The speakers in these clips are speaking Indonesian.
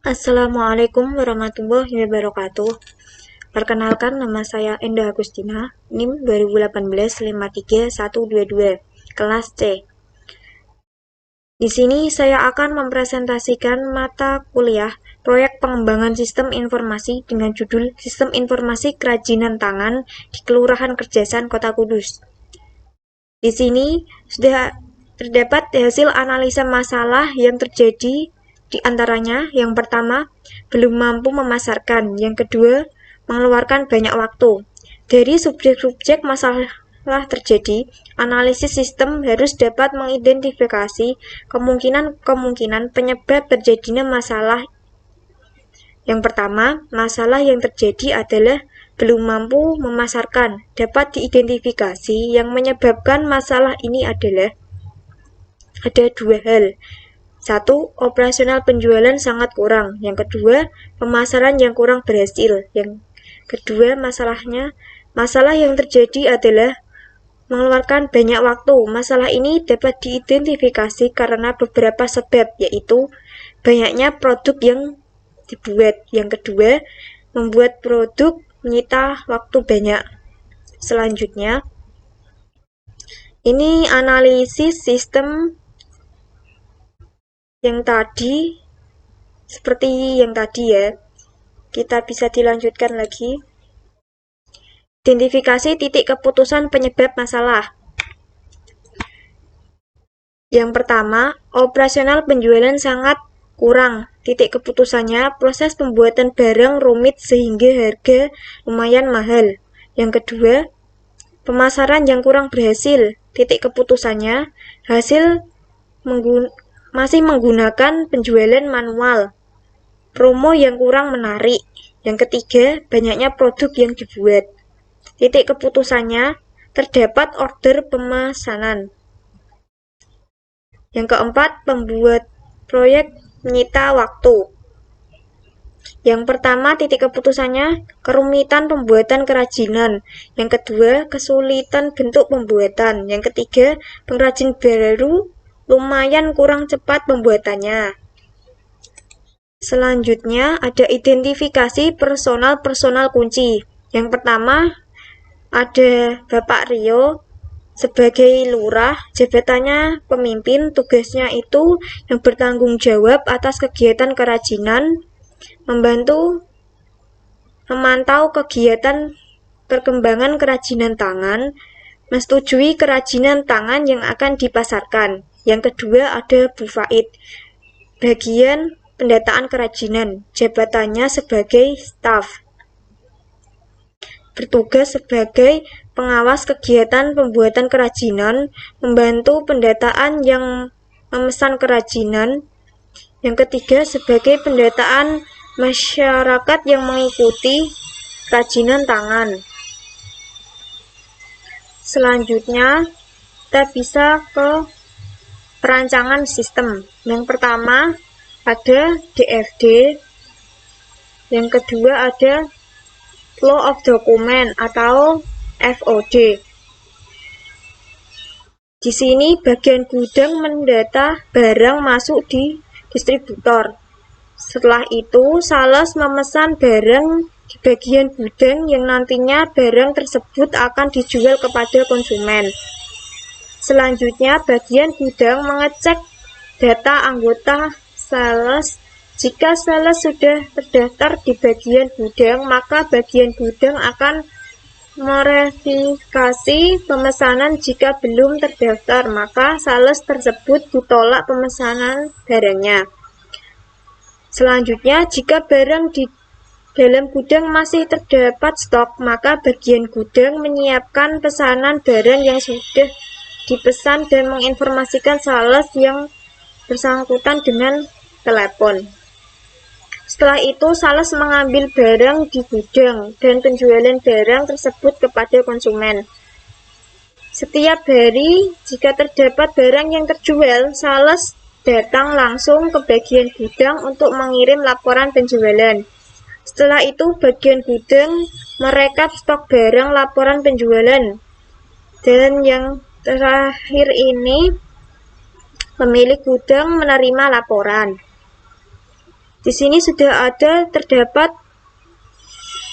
Assalamualaikum warahmatullahi wabarakatuh. Perkenalkan, nama saya Endah Agustina, NIM 2018-53122, kelas C. Di sini saya akan mempresentasikan mata kuliah proyek pengembangan sistem informasi dengan judul Sistem Informasi Kerajinan Tangan di Kelurahan Kerjasan, Kota Kudus. Di sini sudah terdapat hasil analisa masalah yang terjadi. Di antaranya, yang pertama, belum mampu memasarkan. Yang kedua, mengeluarkan banyak waktu. Dari subjek-subjek masalah terjadi, analisis sistem harus dapat mengidentifikasi kemungkinan-kemungkinan penyebab terjadinya masalah. Yang pertama, masalah yang terjadi adalah belum mampu memasarkan. Dapat diidentifikasi yang menyebabkan masalah ini adalah ada dua hal. Satu, operasional penjualan sangat kurang. Yang kedua, pemasaran yang kurang berhasil. Yang kedua, masalah yang terjadi adalah mengeluarkan banyak waktu. Masalah ini dapat diidentifikasi karena beberapa sebab, yaitu banyaknya produk yang dibuat. Yang kedua, membuat produk menyita waktu banyak. Selanjutnya, ini analisis sistem yang tadi, seperti yang tadi ya. Kita bisa dilanjutkan lagi. Identifikasi titik keputusan penyebab masalah. Yang pertama, operasional penjualan sangat kurang. Titik keputusannya, proses pembuatan barang rumit sehingga harga lumayan mahal. Yang kedua, pemasaran yang kurang berhasil. Titik keputusannya, hasil masih menggunakan penjualan manual. Promo yang kurang menarik. Yang ketiga, banyaknya produk yang dibuat. Titik keputusannya, terdapat order pemesanan. Yang keempat, pembuat proyek menyita waktu. Yang pertama, titik keputusannya, kerumitan pembuatan kerajinan. Yang kedua, kesulitan bentuk pembuatan. Yang ketiga, pengrajin baru lumayan kurang cepat pembuatannya. Selanjutnya, ada identifikasi personal kunci. Yang pertama, ada Bapak Rio sebagai lurah, jabatannya pemimpin, tugasnya itu yang bertanggung jawab atas kegiatan kerajinan, memantau kegiatan perkembangan kerajinan tangan, menyetujui kerajinan tangan yang akan dipasarkan. Yang kedua ada Bu Faid, bagian pendataan kerajinan, jabatannya sebagai staf. Bertugas sebagai pengawas kegiatan pembuatan kerajinan, membantu pendataan yang memesan kerajinan. Yang ketiga, sebagai pendataan masyarakat yang mengikuti kerajinan tangan. Selanjutnya, kita bisa ke perancangan sistem. Yang pertama, ada DFD. Yang kedua, ada Flow of Document atau FOD. Di sini bagian gudang mendata barang masuk di distributor. Setelah itu, sales memesan barang di bagian gudang yang nantinya barang tersebut akan dijual kepada konsumen. Selanjutnya, bagian gudang mengecek data anggota sales. Jika sales sudah terdaftar di bagian gudang, maka bagian gudang akan mereverifikasi pemesanan. Jika belum terdaftar, maka sales tersebut ditolak pemesanan barangnya. Selanjutnya, jika barang di dalam gudang masih terdapat stok, maka bagian gudang menyiapkan pesanan barang yang sudah dipesan dan menginformasikan sales yang bersangkutan dengan telepon. Setelah itu, sales mengambil barang di gudang dan penjualan barang tersebut kepada konsumen. Setiap hari, jika terdapat barang yang terjual, sales datang langsung ke bagian gudang untuk mengirim laporan penjualan. Setelah itu, bagian gudang merekap stok barang laporan penjualan. Dan yang terakhir ini, pemilik gudang menerima laporan. Di sini sudah terdapat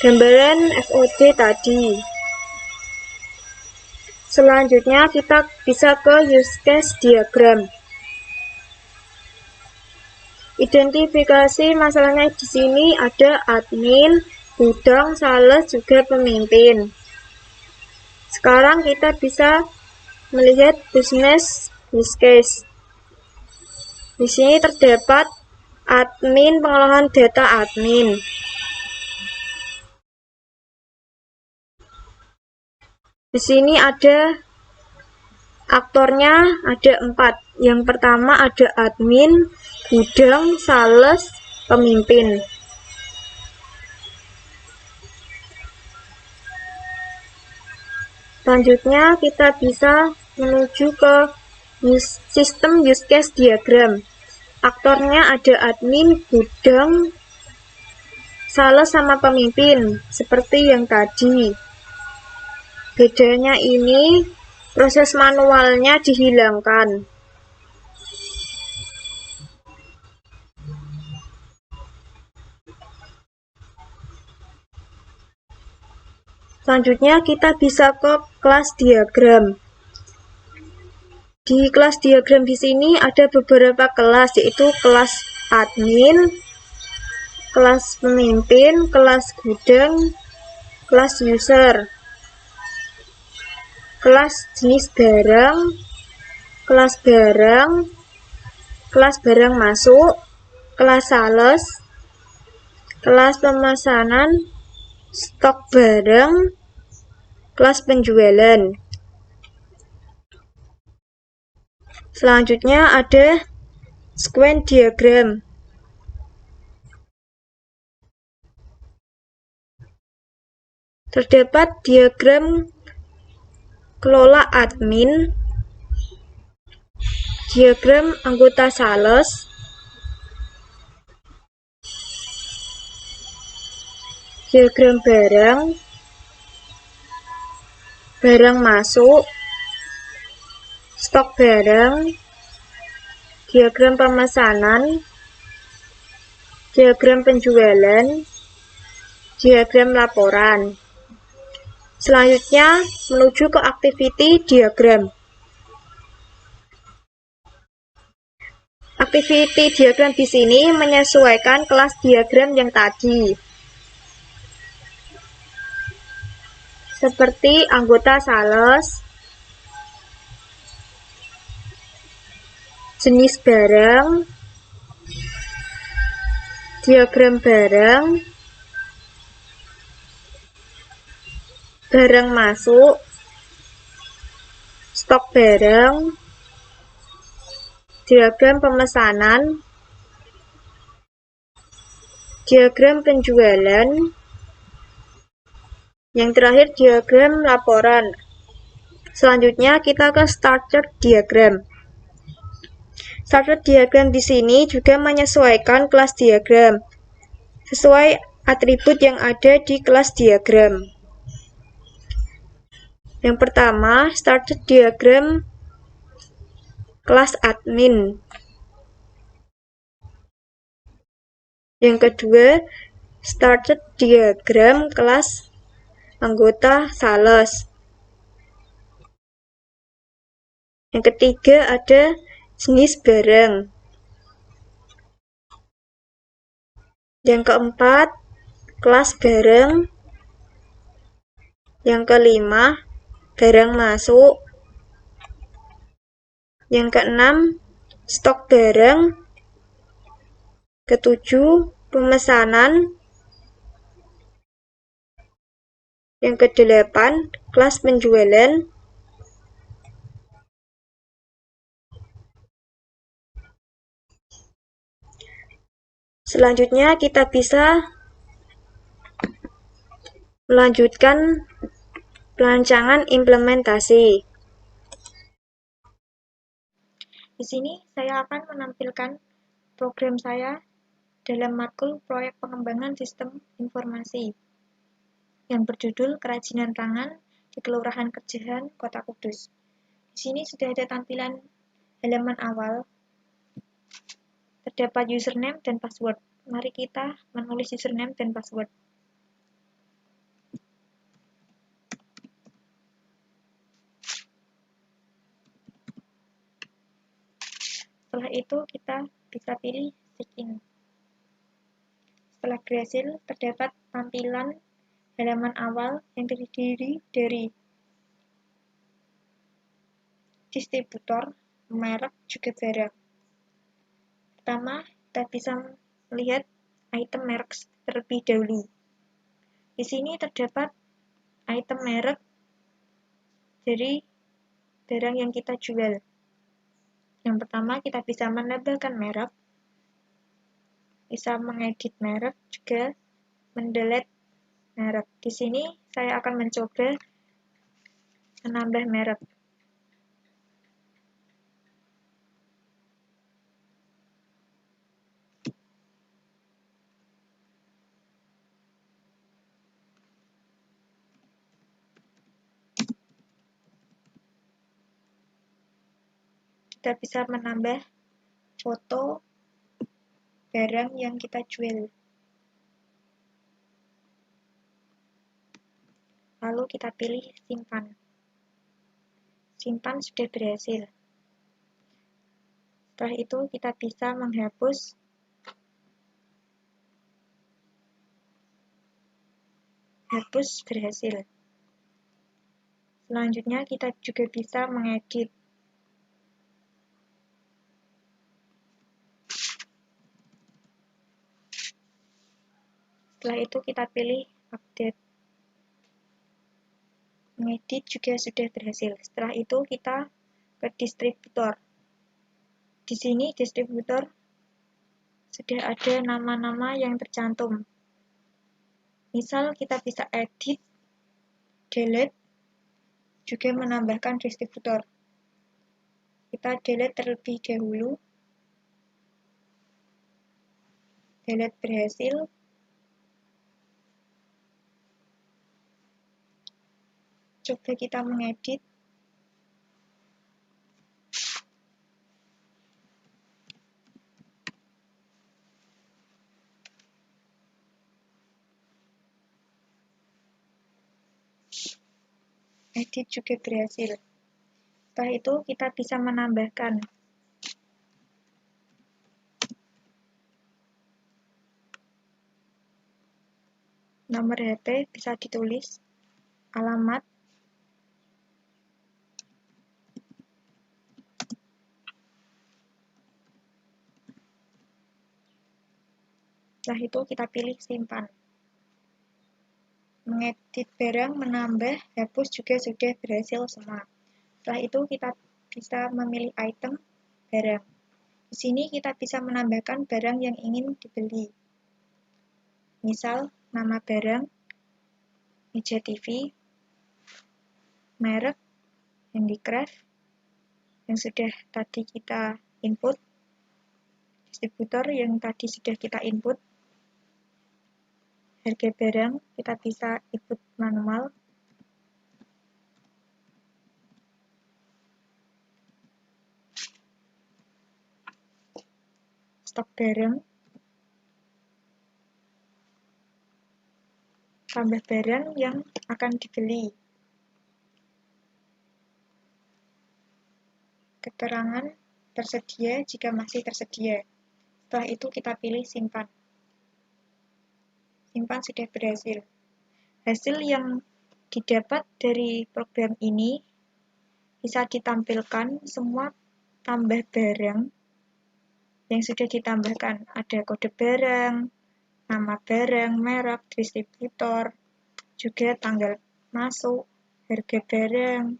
gambaran FOD tadi. Selanjutnya kita bisa ke use case diagram. Identifikasi masalahnya di sini ada admin, gudang, sales, juga pemimpin. Sekarang kita bisa melihat business use case. Di sini terdapat admin, pengolahan data admin. Di sini ada aktornya, ada 4. Yang pertama ada admin, gudang, sales, pemimpin. Selanjutnya kita bisa menuju ke sistem use case diagram. Aktornya ada admin, gudang, sales, sama pemimpin, seperti yang tadi. Bedanya ini proses manualnya dihilangkan. Selanjutnya kita bisa ke kelas diagram. Di kelas diagram di sini ada beberapa kelas, yaitu kelas admin, kelas pemimpin, kelas gudang, kelas user, kelas jenis barang, kelas barang masuk, kelas sales, kelas pemesanan, stok barang, kelas penjualan. Selanjutnya ada sequence diagram. Terdapat diagram kelola admin, diagram anggota sales, diagram barang masuk, stok barang, diagram pemesanan, diagram penjualan, diagram laporan. Selanjutnya menuju ke activity diagram. Activity diagram di sini menyesuaikan kelas diagram yang tadi. Seperti anggota sales, jenis barang, diagram barang masuk, stok barang, diagram pemesanan, diagram penjualan, yang terakhir diagram laporan. Selanjutnya kita ke structure diagram. Structure diagram di sini juga menyesuaikan kelas diagram sesuai atribut yang ada di kelas diagram. Yang pertama, structure diagram kelas admin. Yang kedua, structure diagram kelas anggota sales. Yang ketiga ada jenis barang. Yang keempat, kelas barang. Yang kelima, barang masuk. Yang keenam, stok barang. Ketujuh, pemesanan. Yang kedelapan, kelas penjualan. Selanjutnya kita bisa melanjutkan perancangan implementasi. Di sini saya akan menampilkan program saya dalam matkul proyek pengembangan sistem informasi yang berjudul Kerajinan Tangan di Kelurahan Kerjahan, Kota Kudus. Di sini sudah ada tampilan halaman awal, terdapat username dan password. Mari kita menulis username dan password. Setelah itu kita bisa pilih sign in. Setelah berhasil, terdapat tampilan halaman awal yang terdiri dari distributor, merek, juga barang. Pertama, kita bisa melihat item merek terlebih dahulu. Di sini terdapat item merek dari barang yang kita jual. Yang pertama, kita bisa menambahkan merek, bisa mengedit merek, juga mendelete merek. Di sini saya akan mencoba menambah merek. Kita bisa menambah foto barang yang kita jual. Lalu kita pilih simpan. Simpan sudah berhasil. Setelah itu kita bisa menghapus berhasil. Selanjutnya kita juga bisa mengedit. Setelah itu kita pilih update. Mengedit juga sudah berhasil. Setelah itu kita ke distributor. Di sini distributor sudah ada nama-nama yang tercantum. Misal kita bisa edit, delete, juga menambahkan distributor. Kita delete terlebih dahulu. Delete berhasil. Coba kita mengedit. Edit juga berhasil. Setelah itu kita bisa menambahkan nomor HP, bisa ditulis, alamat, setelah itu kita pilih simpan. Mengedit barang, menambah, hapus juga sudah berhasil semua. Setelah itu kita bisa memilih item barang. Di sini kita bisa menambahkan barang yang ingin dibeli. Misal nama barang, meja TV, merek, handicraft yang sudah tadi kita input, distributor yang tadi sudah kita input, harga barang kita bisa input manual, stok barang, tambah barang yang akan dibeli, keterangan tersedia jika masih tersedia. Setelah itu kita pilih simpan. Simpan sudah berhasil. Hasil yang didapat dari program ini bisa ditampilkan semua tambah barang yang sudah ditambahkan. Ada kode barang, nama barang, merek, distributor, juga tanggal masuk, harga barang,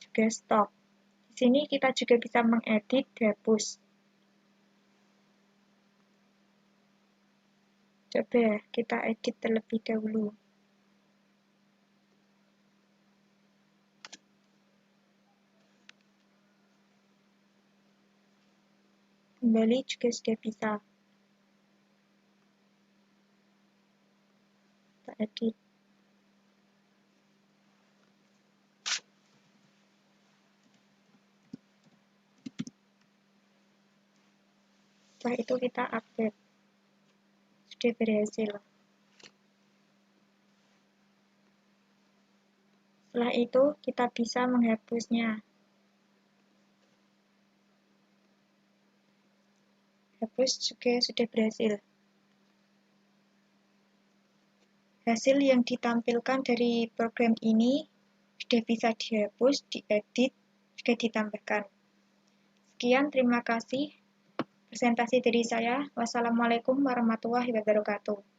juga stok. Di sini kita juga bisa mengedit, hapus. Coba kita edit terlebih dahulu. Kembali juga sudah bisa. Kita edit. Setelah itu kita update. sudah berhasil. Setelah itu, kita bisa menghapusnya. Hapus juga sudah berhasil. Hasil yang ditampilkan dari program ini sudah bisa dihapus, diedit, juga ditambahkan. Sekian, terima kasih. Presentasi dari saya. Wassalamualaikum warahmatullahi wabarakatuh.